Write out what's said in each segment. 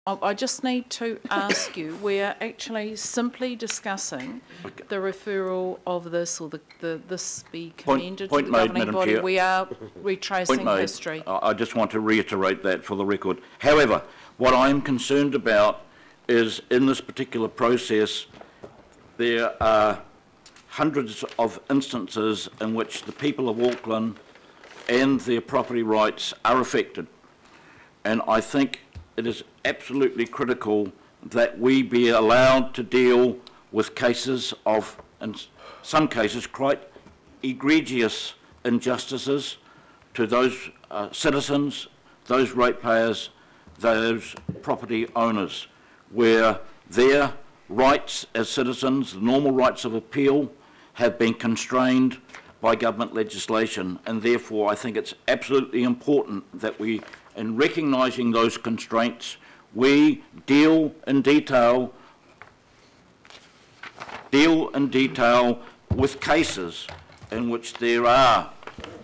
I just need to ask you, we are actually simply discussing the referral of this, or this be commended to the governing body. Chair. We are retracing history. I just want to reiterate that for the record. However, what I'm concerned about is in this particular process, there are hundreds of instances in which the people of Auckland and their property rights are affected. And I think it is absolutely critical that we be allowed to deal with cases of, in some cases, quite egregious injustices to those citizens, those ratepayers, those property owners, where their rights as citizens, the normal rights of appeal, have been constrained by government legislation. And therefore, I think it's absolutely important that we, in recognising those constraints, we deal in detail with cases in which there are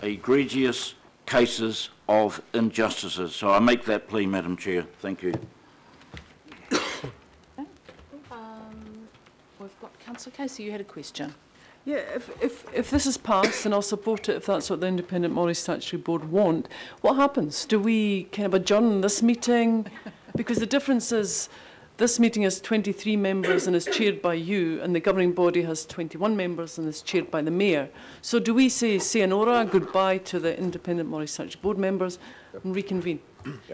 egregious cases of injustices. So I make that plea, Madam Chair. Thank you. We've got Councillor Casey, you had a question. Yeah, if this is passed, and I'll support it if that's what the Independent Māori Statutory Board want, what happens? Do we kind of adjourn this meeting? Because the difference is this meeting has 23 members and is chaired by you, and the governing body has 21 members and is chaired by the Mayor. So do we say sayonara, goodbye to the Independent Māori Statutory Board members and reconvene?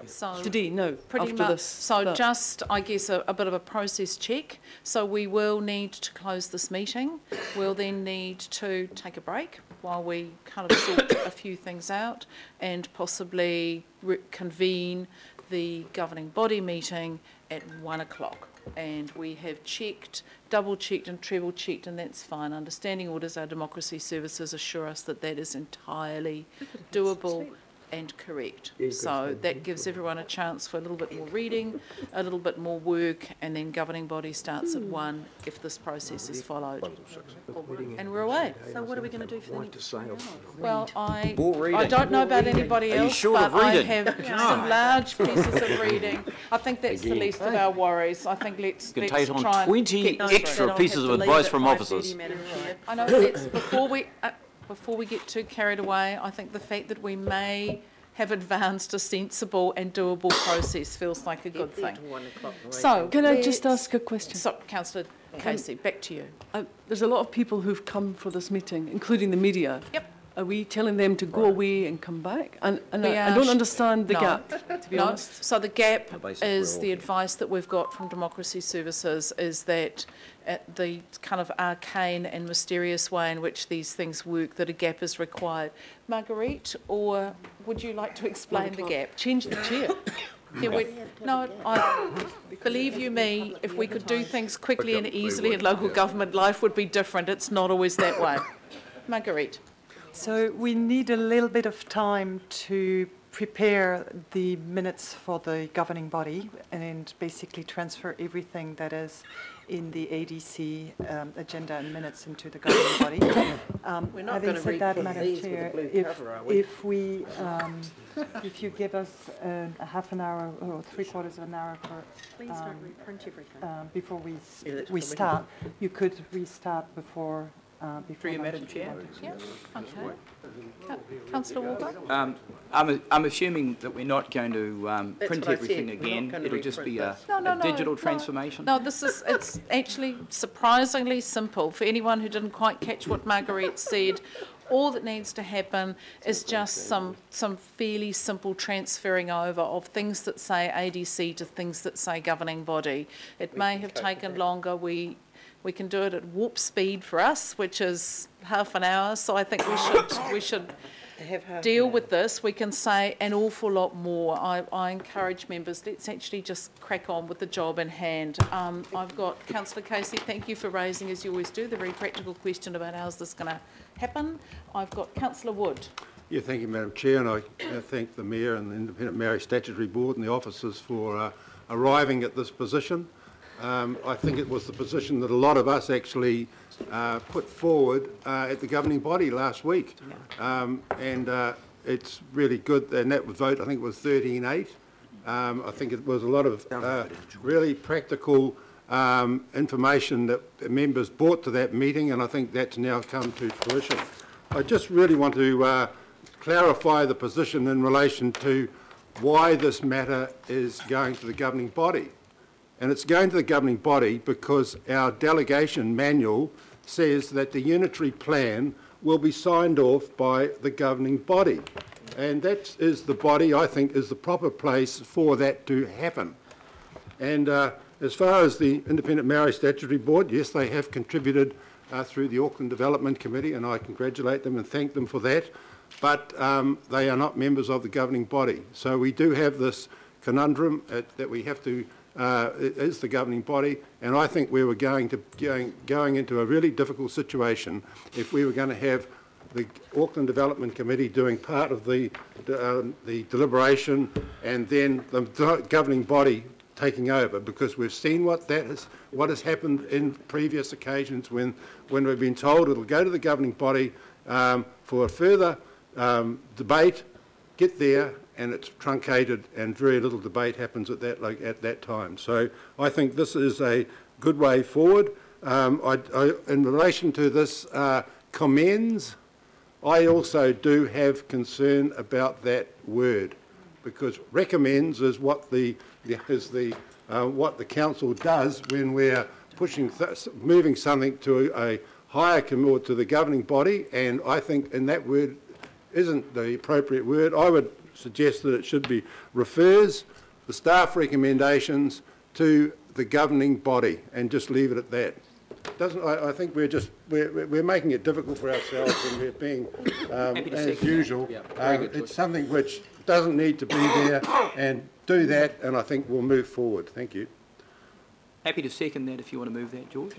So today, no, pretty after much, this. so just, I guess, a bit of a process check. So we will need to close this meeting. We'll then need to take a break while we kind of sort a few things out, and possibly convene the governing body meeting at 1 o'clock. And we have checked, double-checked and treble-checked, and that's fine. Understanding orders, our democracy services assure us that that is entirely doable and correct. So that gives everyone a chance for a little bit more reading, a little bit more work, and then governing body starts at 1 if this process is followed. And we're away. So what are we going to do for the next? Well, I don't know about anybody else, but I have some large pieces of reading. I think that's the least of our worries. I think let's take try on and 20 extra pieces of advice from officers. I know that's before we get too carried away. I think the fact that we may have advanced a sensible and doable process feels like a good thing. So, can I just ask a question? So, Councillor Casey, back to you. There's a lot of people who've come for this meeting, including the media. Yep. Are we telling them to go away and come back? And I don't understand the gap, to be honest. So the gap is the advice that we've got from Democracy Services is that at the kind of arcane and mysterious way in which these things work, that a gap is required. Marguerite, or would you like to explain the gap? Change the chair. Believe you me, if we could do things quickly and easily in local government, life would be different. It's not always that way. Marguerite. So we need a little bit of time to prepare the minutes for the governing body and basically transfer everything that is in the ADC agenda and minutes into the governing body. We're not having said that, Madam Chair, if you give us a half an hour or 3/4 of an hour for, please don't reprint everything before we start, you could restart before. Through you, Madam Chair. Yeah. Okay. Councillor Walker. I'm assuming that we're not going to print everything again. It'll just be a digital transformation. No, it's actually surprisingly simple. For anyone who didn't quite catch what Marguerite said, all that needs to happen is just some fairly simple transferring over of things that say ADC to things that say governing body. It may have taken longer. We can do it at warp speed for us, which is half an hour. So I think we should deal with this. We can say an awful lot more. I encourage members, let's actually just crack on with the job in hand. I've got Councillor Casey, thank you for raising, as you always do, the very practical question about how's this going to happen. I've got Councillor Wood. Yeah, thank you, Madam Chair, and I thank the Mayor and the Independent Māori Statutory Board and the officers for arriving at this position. I think it was the position that a lot of us actually put forward at the governing body last week. And it's really good, and that vote, I think it was 13-8, I think it was a lot of really practical information that members brought to that meeting, and I think that's now come to fruition. I just really want to clarify the position in relation to why this matter is going to the governing body. And it's going to the governing body because our delegation manual says that the unitary plan will be signed off by the governing body. And that is the body, I think, is the proper place for that to happen. And as far as the Independent Maori Statutory Board, yes, they have contributed through the Auckland Development Committee, and I congratulate them and thank them for that. But they are not members of the governing body. So we do have this conundrum that we have to, it is the governing body, and I think we were going into a really difficult situation if we were going to have the Auckland Development Committee doing part of the deliberation and then the governing body taking over, because we've seen what has happened in previous occasions when we've been told it'll go to the governing body for a further debate, get there, and it's truncated, and very little debate happens at that time. So I think this is a good way forward. In relation to this commends, I also do have concern about that word, because recommends is what the council does when we're pushing moving something to a higher committee, to the governing body, and I think in that word isn't the appropriate word. I would suggest that it should be refers the staff recommendations to the governing body and just leave it at that. I think we're making it difficult for ourselves and we're being, as usual, it's something which doesn't need to be there, and do that, and I think we'll move forward. Thank you. Happy to second that if you want to move that, George.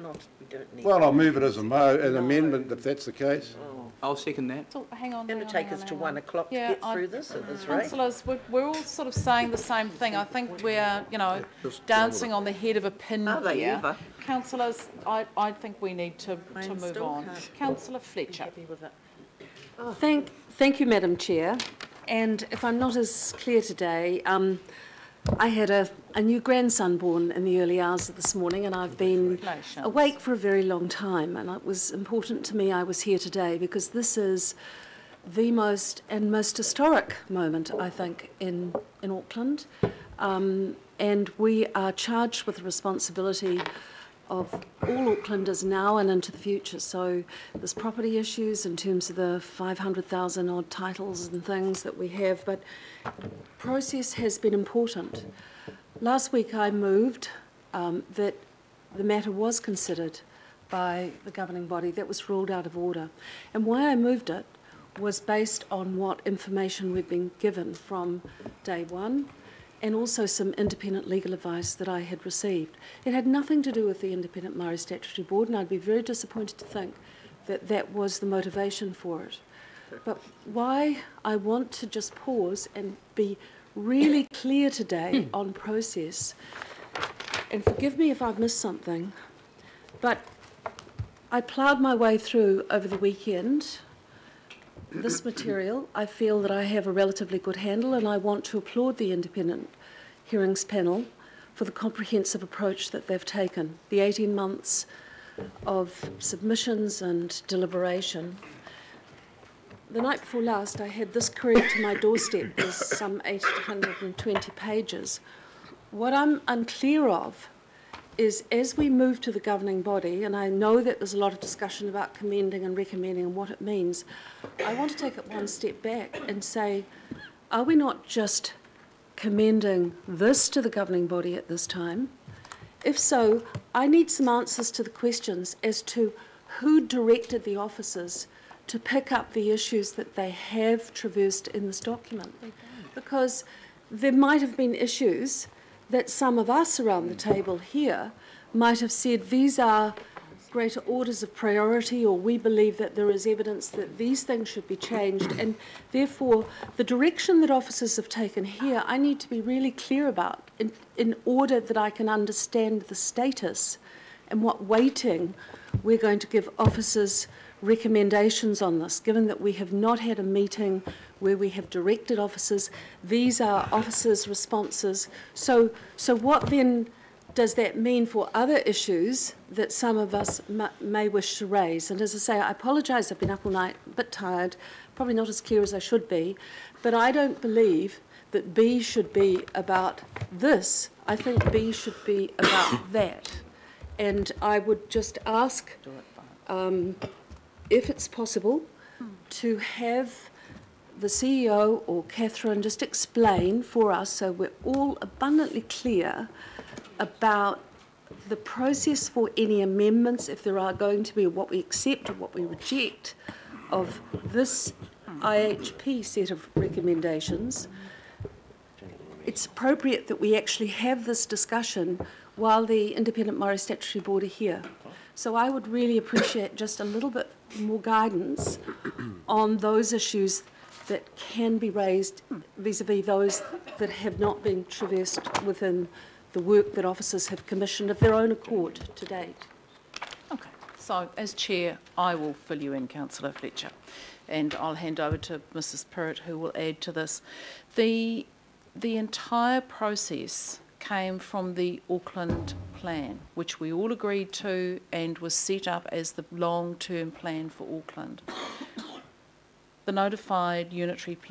Well, I'll move it as an amendment if that's the case. I'll second that. So, hang on. It's going to take us to 1 o'clock to get through this at this rate. Councillors, we're all sort of saying the same thing. I think we're, dancing on the head of a pin here. Ever? Councillors, I think we need to move on. Councillor Fletcher. Thank you, Madam Chair. And if I'm not as clear today, I had a new grandson born in the early hours of this morning, and I've been awake for a very long time, and it was important to me I was here today because this is the most historic moment, I think, in Auckland, and we are charged with the responsibility of all Aucklanders now and into the future. So there's property issues in terms of the 500,000 odd titles and things that we have, but process has been important. Last week I moved that the matter was considered by the governing body. That was ruled out of order. And why I moved it was based on what information we'd been given from day one, and also some independent legal advice that I had received. It had nothing to do with the Independent Maori Statutory Board, and I'd be very disappointed to think that that was the motivation for it. But why I want to just pause and be really clear today on process, and forgive me if I've missed something, but I ploughed my way through over the weekend this material. I feel that I have a relatively good handle, and I want to applaud the Independent Hearings Panel for the comprehensive approach that they've taken. The 18 months of submissions and deliberation. The night before last, I had this courier to my doorstep. There's some 820 pages. What I'm unclear of is, as we move to the governing body, and I know that there's a lot of discussion about commending and recommending and what it means, I want to take it one step back and say, are we not just commending this to the governing body at this time? If so, I need some answers to the questions as to who directed the officers to pick up the issues that they have traversed in this document. Because there might have been issues that some of us around the table here might have said these are greater orders of priority, or we believe that there is evidence that these things should be changed, and therefore the direction that officers have taken here I need to be really clear about in order that I can understand the status and what weighting we're going to give officers' recommendations on this, given that we have not had a meeting where we have directed officers. These are officers' responses. So what then does that mean for other issues that some of us may wish to raise? And as I say, I apologise, I've been up all night, a bit tired, probably not as clear as I should be, but I don't believe that B should be about this. I think B should be about that. And I would just ask, if it's possible, to have the CEO or Catherine just explain for us, so we're all abundantly clear about the process for any amendments, if there are going to be, what we accept or what we reject of this IHP set of recommendations. It's appropriate that we actually have this discussion while the Independent Maori Statutory Board are here. So I would really appreciate just a little bit more guidance on those issues that can be raised vis-a-vis those that have not been traversed within the work that officers have commissioned of their own accord to date. Okay, so as Chair, I will fill you in, Councillor Fletcher, and I'll hand over to Mrs. Pirrett, who will add to this. The entire process came from the Auckland plan, which we all agreed to and was set up as the long-term plan for Auckland. The notified unitary plan